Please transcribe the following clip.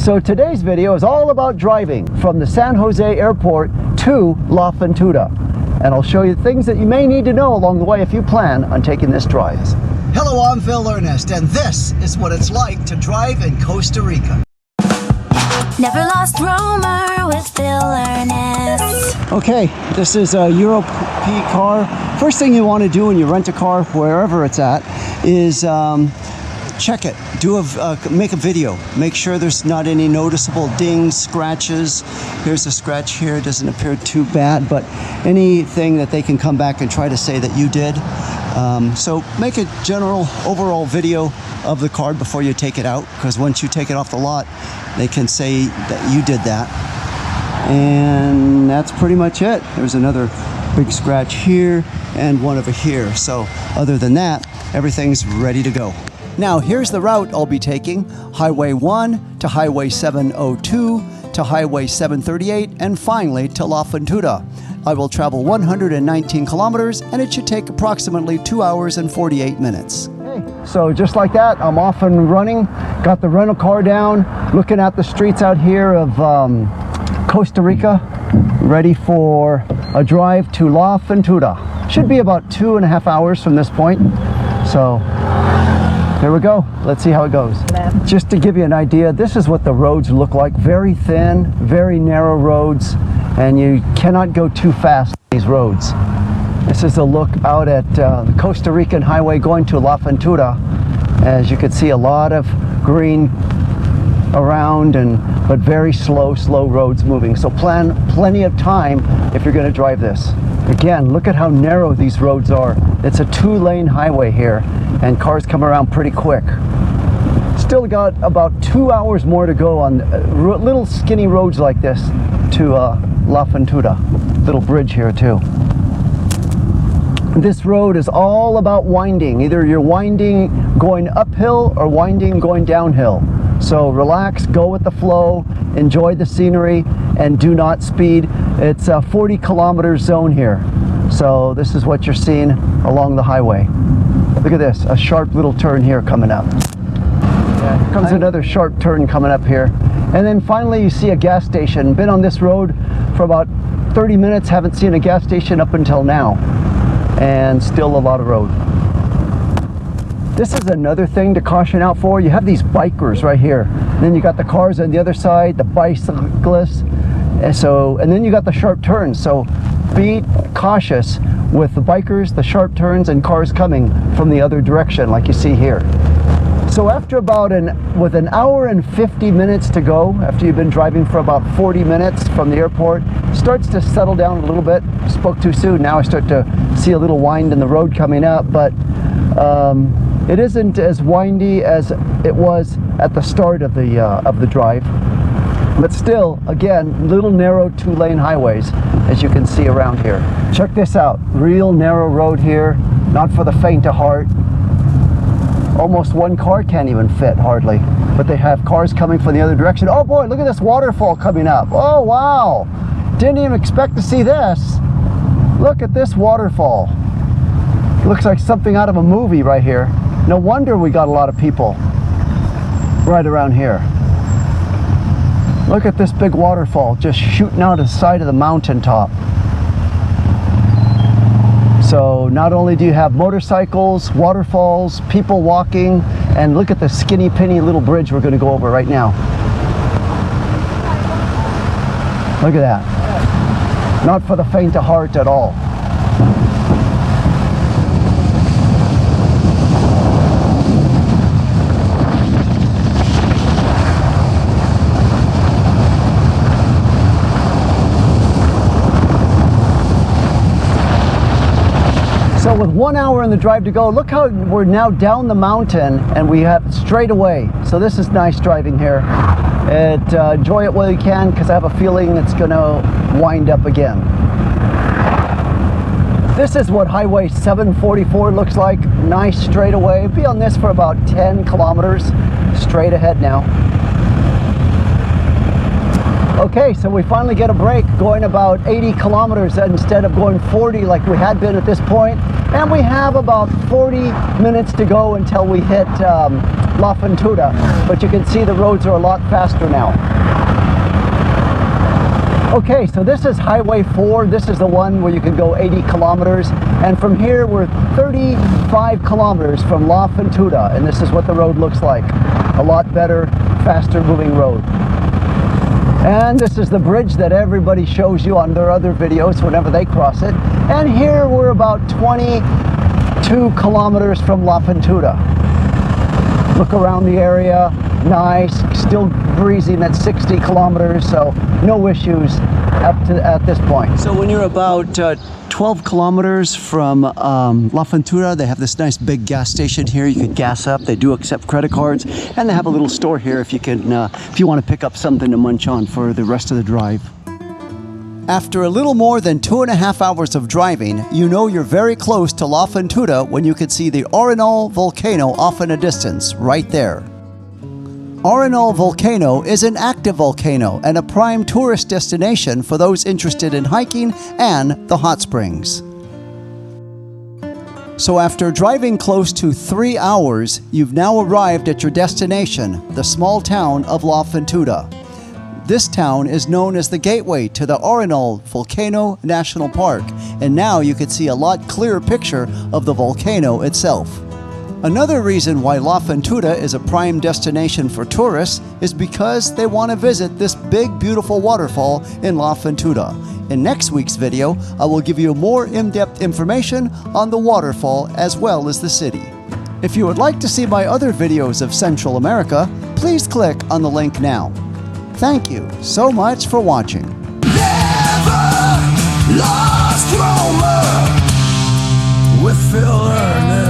So today's video is all about driving from the San Jose airport to La Fortuna. And I'll show you things that you may need to know along the way if you plan on taking this drive. Hello, I'm Phil Ernest, and this is what it's like to drive in Costa Rica. Never lost roamer with Phil Ernest. Okay, this is a Euro P car. First thing you want to do when you rent a car, wherever it's at, is check it. Make a video. Make sure there's not any noticeable dings, scratches. Here's a scratch here. It doesn't appear too bad, but anything that they can come back and try to say that you did. So make a general overall video of the car before you take it out, because once you take it off the lot, they can say that you did that. And that's pretty much it. There's another big scratch here and one over here. So other than that, everything's ready to go. Now here's the route I'll be taking: Highway 1 to Highway 702 to Highway 738 and finally to La Fortuna. I will travel 119 kilometers and it should take approximately 2 hours and 48 minutes. So just like that, I'm off and running. Got the rental car down, looking at the streets out here of Costa Rica, ready for a drive to La Fortuna. Should be about 2.5 hours from this point. So here we go. Let's see how it goes. Just to give you an idea, this is what the roads look like. Very thin, very narrow roads, and you cannot go too fast on these roads. This is a look out at the Costa Rican highway going to La Fortuna. As you can see, a lot of green around, but very slow roads moving. So plan plenty of time if you're going to drive this. Again, look at how narrow these roads are. It's a 2-lane highway here, and cars come around pretty quick. Still got about 2 hours more to go on little skinny roads like this to La Fortuna. Little bridge here too. This road is all about winding. Either you're winding going uphill or winding going downhill. So relax, go with the flow, enjoy the scenery, and do not speed. It's a 40 kilometer zone here. So this is what you're seeing along the highway. Look at this, a sharp little turn here coming up. Yeah, here comes another sharp turn coming up here. And then finally you see a gas station. Been on this road for about 30 minutes, haven't seen a gas station up until now. And still a lot of road. This is another thing to caution out for. You have these bikers right here. And then you got the cars on the other side, the bicyclists. And then you got the sharp turns. So be cautious with the bikers, the sharp turns, and cars coming from the other direction like you see here. So after with an hour and 50 minutes to go, after you've been driving for about 40 minutes from the airport, starts to settle down a little bit. Spoke too soon. Now I start to see a little wind in the road coming up, but it isn't as windy as it was at the start of the drive. But still, again, little narrow 2-lane highways, as you can see around here. Check this out. Real narrow road here, not for the faint of heart. Almost one car can't even fit, hardly. But they have cars coming from the other direction. Oh boy, look at this waterfall coming up. Oh wow, didn't even expect to see this. Look at this waterfall. Looks like something out of a movie right here. No wonder we got a lot of people right around here. Look at this big waterfall just shooting out of the side of the mountaintop. So not only do you have motorcycles, waterfalls, people walking, and look at the skinny penny little bridge we're going to go over right now. Look at that. Not for the faint of heart at all. So with 1 hour in the drive to go, look how we're now down the mountain and we have straight away. So this is nice driving here. Enjoy it while you can, because I have a feeling it's going to wind up again. This is what Highway 744 looks like. Nice straight away. Be on this for about 10 kilometers straight ahead now. Okay, so we finally get a break going about 80 kilometers instead of going 40 like we had been at this point. And we have about 40 minutes to go until we hit La Fortuna. But you can see the roads are a lot faster now. Okay, so this is Highway 4. This is the one where you can go 80 kilometers. And from here, we're 35 kilometers from La Fortuna. And this is what the road looks like. A lot better, faster moving road. And this is the bridge that everybody shows you on their other videos whenever they cross it. And here we're about 22 kilometers from La Fortuna. Look around the area, nice, still breezing at 60 kilometers, so no issues at this point. So when you're about 12 kilometers from La Fortuna, they have this nice big gas station here. You can gas up. They do accept credit cards, and they have a little store here if you can, if you want to pick up something to munch on for the rest of the drive. After a little more than 2.5 hours of driving, you know you're very close to La Fortuna when you can see the Arenal volcano off in a distance, right there. Arenal volcano is an active volcano and a prime tourist destination for those interested in hiking and the hot springs. So after driving close to 3 hours, you've now arrived at your destination, the small town of La Fortuna. This town is known as the gateway to the Arenal Volcano National Park, and now you can see a lot clearer picture of the volcano itself. Another reason why La Fortuna is a prime destination for tourists is because they want to visit this big, beautiful waterfall in La Fortuna. In next week's video, I will give you more in-depth information on the waterfall as well as the city. If you would like to see my other videos of Central America, please click on the link now. Thank you so much for watching. Never lost roamer with Phil Ernest.